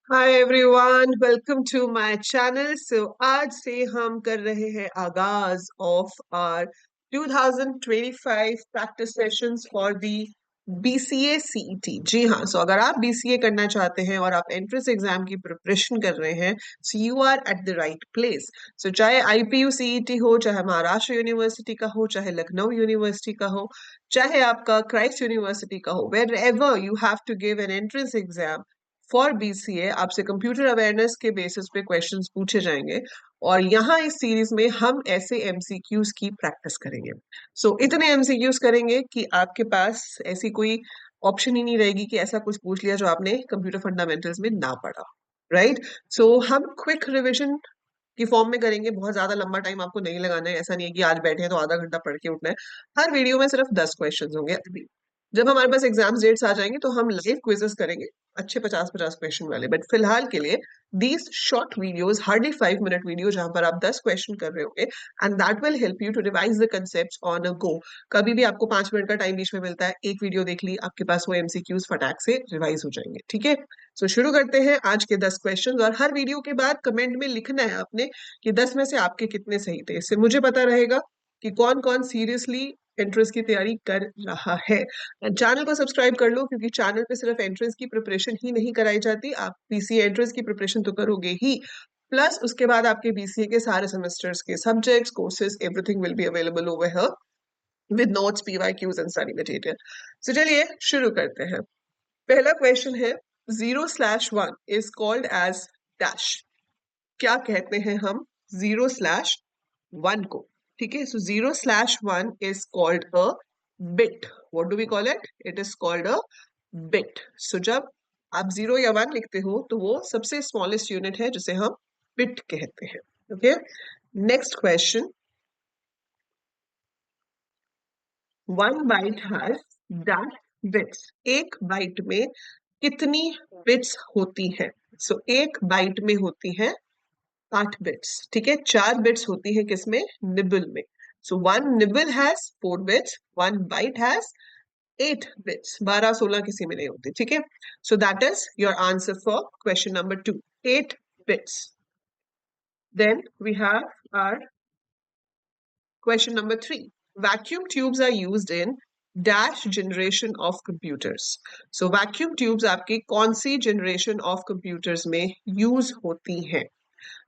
Hi everyone, welcome to my channel. आज से हम कर रहे हैं आगाज of our 2025 practice sessions for the BCA CET. जी हाँ, सो अगर आप बीसीए करना चाहते हैं और आप एंट्रेंस एग्जाम की प्रिपरेशन कर रहे हैं, so you are at the right place. So चाहे आईपीयू सीईटी हो, चाहे महाराष्ट्र यूनिवर्सिटी का हो, चाहे लखनऊ यूनिवर्सिटी का हो, चाहे आपका क्राइस्ट यूनिवर्सिटी का हो, wherever you have to give an entrance exam for BCA, आपसे कंप्यूटर अवेयरनेस के बेसिस पे क्वेश्चंस पूछे जाएंगे। और यहाँ इस सीरीज में हम ऐसे एमसीक्यूज की प्रैक्टिस करेंगे। इतने एमसीक्यूज करेंगे कि आपके पास ऐसी कोई ऑप्शन ही नहीं रहेगी कि ऐसा कुछ पूछ लिया जो आपने कंप्यूटर फंडामेंटल्स में ना पढ़ा। राइट। हम क्विक रिविजन की फॉर्म में करेंगे। बहुत ज्यादा लंबा टाइम आपको नहीं लगाना है। ऐसा नहीं है कि आज बैठे हैं तो आधा घंटा पढ़ के उठना है। हर वीडियो में सिर्फ 10 क्वेश्चंस होंगे। अभी जब हमारे पास एग्जाम डेट्स आ जाएंगे तो हम लाइव क्विजेस करेंगे, अच्छे 50-50 क्वेश्चन वाले। बट फिलहाल के लिए these short videos, hardly 5 minute video, जहां पर आप 10 क्वेश्चन कर रहे होंगे, and that will help you to revise the concept on a go. कभी भी आपको 5 मिनट का टाइम बीच में मिलता है, एक वीडियो देख ली, आपके पास वो एमसीक्यूज फटाक से रिवाइज हो जाएंगे। ठीक है। शुरू करते हैं आज के 10 क्वेश्चन। और हर वीडियो के बाद कमेंट में लिखना है आपने कि 10 में से आपके कितने सही थे। इससे मुझे पता रहेगा कि कौन कौन सीरियसली एंट्रेंस की तैयारी कर रहा है। चैनल को सब्सक्राइब कर लो, क्योंकि चैनल पे सिर्फ एंट्रेंस की प्रिपरेशन ही नहीं कराई जाती, आप बीसीए एंट्रेंस की प्रिपरेशन तो करोगे ही, प्लस उसके बाद आपके बीसीए के सारे सेमेस्टर्स के subjects, courses, everything will be available over here with notes, PYQs and study material. चलिए शुरू करते हैं। पहला क्वेश्चन है, 0/1 इज कॉल्ड एज डैश। क्या कहते हैं हम 0/1 को? ठीक है। 0/1 is called a bit. What do we call it? It is called a bit. जब आप 0 या 1 लिखते हो तो वो सबसे स्मॉलेस्ट यूनिट है जिसे हम बिट कहते हैं। Okay. Next question, 1 byte has dash bits. एक बाइट में कितनी बिट्स होती है? एक बाइट में होती है 8 बिट्स। ठीक है। 4 बिट्स होती है किसमें? निबल में। 1 nibble has 4 bits, 1 byte has 8 bits. 12-16 किसी में नहीं होती। ठीक है। That is your answer for question number 2, 8 bits. Then we have our question number 3. Vacuum tubes are used in dash generation of computers. Vacuum tubes आपकी कौन सी generation of computers में use होती हैं?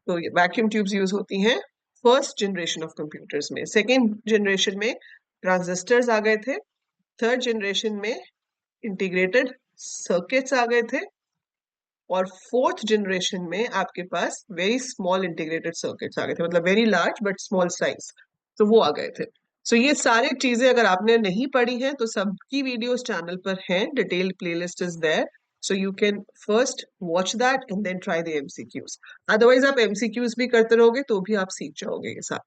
तो vacuum tubes use होती हैं first generation of computers में। Second generation में ट्रांजिस्टर्स आ गए थे। थर्ड जनरेशन में इंटीग्रेटेड सर्किट्स आ गए थे। और फोर्थ जनरेशन में आपके पास वेरी स्मॉल इंटीग्रेटेड सर्किट्स आ गए थे, मतलब very large but small size, तो वो आ गए थे। ये सारी चीजें अगर आपने नहीं पढ़ी हैं तो सबकी वीडियोस चैनल पर हैं, detailed playlist is there, so you can first watch that and then try the MCQs. Otherwise आप एमसीक्यूज भी करते रहोगे तो भी आप सीख जाओगे ये साथ।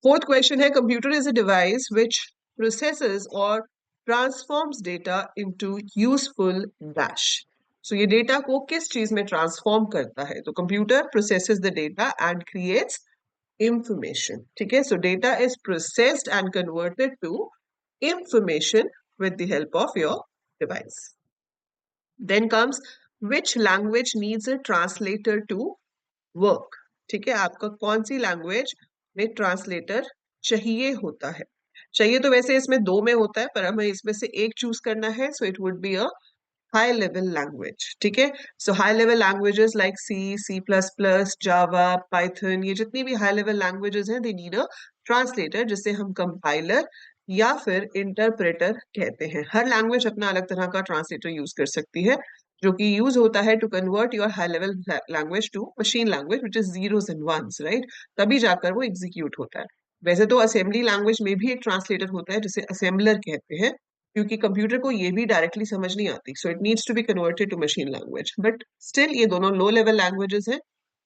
फोर्थ क्वेश्चन है, computer is a device which processes और transforms data into useful dash. ये डेटा को किस चीज में ट्रांसफॉर्म करता है? तो computer processes the data and creates information. ठीक है। Data is processed and converted to information with the help of your device. Then comes, which language needs a translator to work? ठीक है। आपका कौन सी लैंग्वेज में ट्रांसलेटर चाहिए होता है? चाहिए तो वैसे इसमें दो में होता है, पर हमें इसमें से एक चूज करना है, so it would be a high level language. ठीक है। High level languages like C++, जावा, पाइथन, ये जितनी भी हाई लेवल लैंग्वेजेस हैं, दे नीड अ ट्रांसलेटर, जिसे हम कंपाइलर या फिर इंटरप्रेटर कहते हैं। हर लैंग्वेज अपना अलग तरह का ट्रांसलेटर यूज कर सकती है, जो कि यूज होता है to convert your high level language to machine language which is zeros and ones, right? तभी जाकर वो एग्जीक्यूट होता है। वैसे तो असेंबली लैंग्वेज में भी एक ट्रांसलेटर होता है जिसे असेंबलर कहते हैं, क्योंकि कंप्यूटर को ये भी डायरेक्टली समझ नहीं आती, so it needs to be converted to machine language. But still ये दोनों लो लेवल लैंग्वेजेस हैं।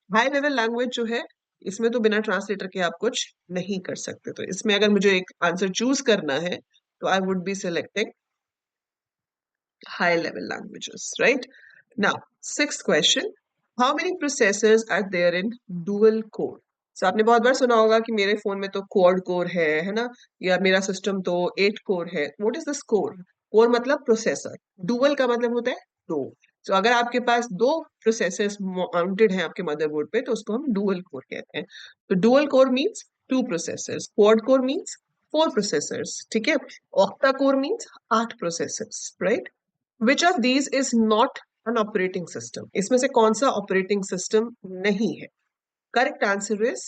हाई लेवल लैंग्वेज जो है, इसमें तो बिना ट्रांसलेटर के आप कुछ नहीं कर सकते। तो इसमें अगर मुझे एक आंसर चूज करना है तो I would be selecting high level languages, right? Now, sixth question, how many processors are there in dual core? आपने बहुत बार सुना होगा कि मेरे फोन में तो क्वाड कोर है ना, या मेरा सिस्टम तो 8 कोर है। What is this core? Core मतलब प्रोसेसर, डुअल का मतलब होता है दो। सो अगर आपके पास दो प्रोसेसर्स माउंटेड हैं आपके मदरबोर्ड पे तो उसको हम डुअल कोर कहते हैं। तो dual core means two processors, quad core means four processors, ठीक है, octa core means 8 processors, right. Which of these is not an operating system, इसमें से कौन सा ऑपरेटिंग सिस्टम नहीं है? Correct answer is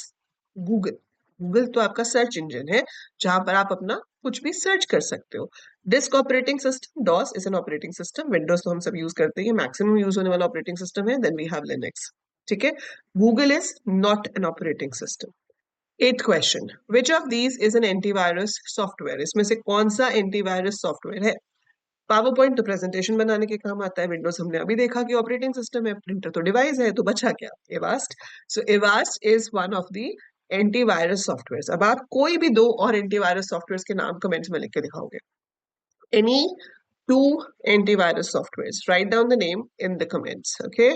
Google. Google तो आपका सर्च इंजन है जहां पर आप अपना कुछ भी सर्च कर सकते हो। Disk operating system DOS is an operating system, Windows तो हम सब यूज करते हैं, मैक्सिमम यूज होने वाला ऑपरेटिंग सिस्टम है। देन वी हैव लिनक्स, ठीक है। Google is not an operating system. Eight question, which of these is an antivirus software, इसमें से कौन सा एंटीवायरस सॉफ्टवेयर है? पावर पॉइंट तो प्रेजेंटेशन बनाने के काम आता है, विंडोज हमने अभी देखा कि ऑपरेटिंग सिस्टम है, प्रिंटर तो डिवाइस है, तो बचा क्या? Avast. So Avast is one of the antivirus software. अब आप कोई भी दो और एंटीवायरस सॉफ्टवेयर के नाम कमेंट्स में लिख के दिखाओगे, any two antivirus software, write down the name in the comments, okay.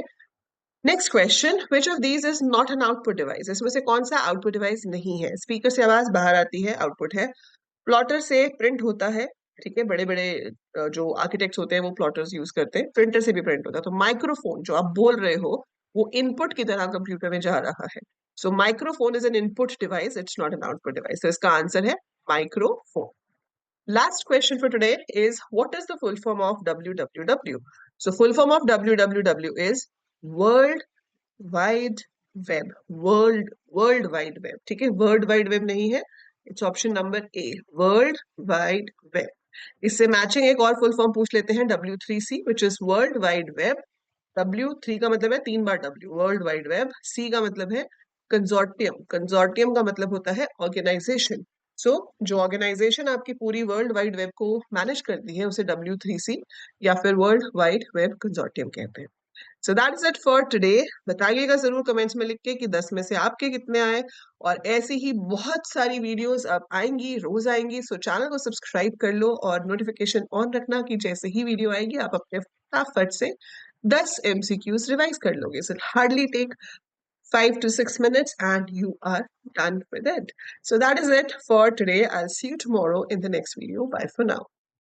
Next question, which of these is not an output device, इसमें से कौन सा आउटपुट डिवाइस नहीं है? स्पीकर से आवाज बाहर आती है, आउटपुट है। प्लॉटर से प्रिंट होता है, ठीक है, बड़े बड़े जो आर्किटेक्ट्स होते हैं वो प्लॉटर्स यूज करते हैं, प्रिंटर से भी प्रिंट होता है। तो माइक्रोफोन जो आप बोल रहे हो वो इनपुट की तरह कंप्यूटर में जा रहा है। So microphone is an input device, it's not an output device. तो इसका आंसर है microphone. Last question for today is, what is the full form of WWW? So full form of WWW is World Wide Web, World Wide Web, ठीक है, World Wide Web नहीं है, it's option number A, world wide web. इससे matching एक और full form पूछ लेते हैं, W3C, which is world wide web. W3 का मतलब है 3 बार W, world wide web. C का मतलब है कंजोर्टियम, कंजोर्टियम का मतलब होता है ऑर्गेनाइजेशन। सो जो ऑर्गेनाइजेशन आपकी पूरी वर्ल्ड वाइड वेब को मैनेज करती है उसे W3C या फिर वर्ल्ड वाइड वेब कंजोर्टियम कहते हैं। So that is it for today. बताइएगा जरूर कमेंट्स में लिख के कि 10 में से आपके कितने आए, और ऐसी ही बहुत सारी वीडियोस अब आएंगी, रोज आएंगी। सो चैनल को सब्सक्राइब कर लो और नोटिफिकेशन ऑन रखना कि जैसे ही वीडियो आएगी आप अपने फटाफट से 10 MCQs रिवाइज कर लोगे। So hardly take 5 to 6 minutes and you are done with it. So that is it for today. I'll see you tomorrow in the next video. Bye for now.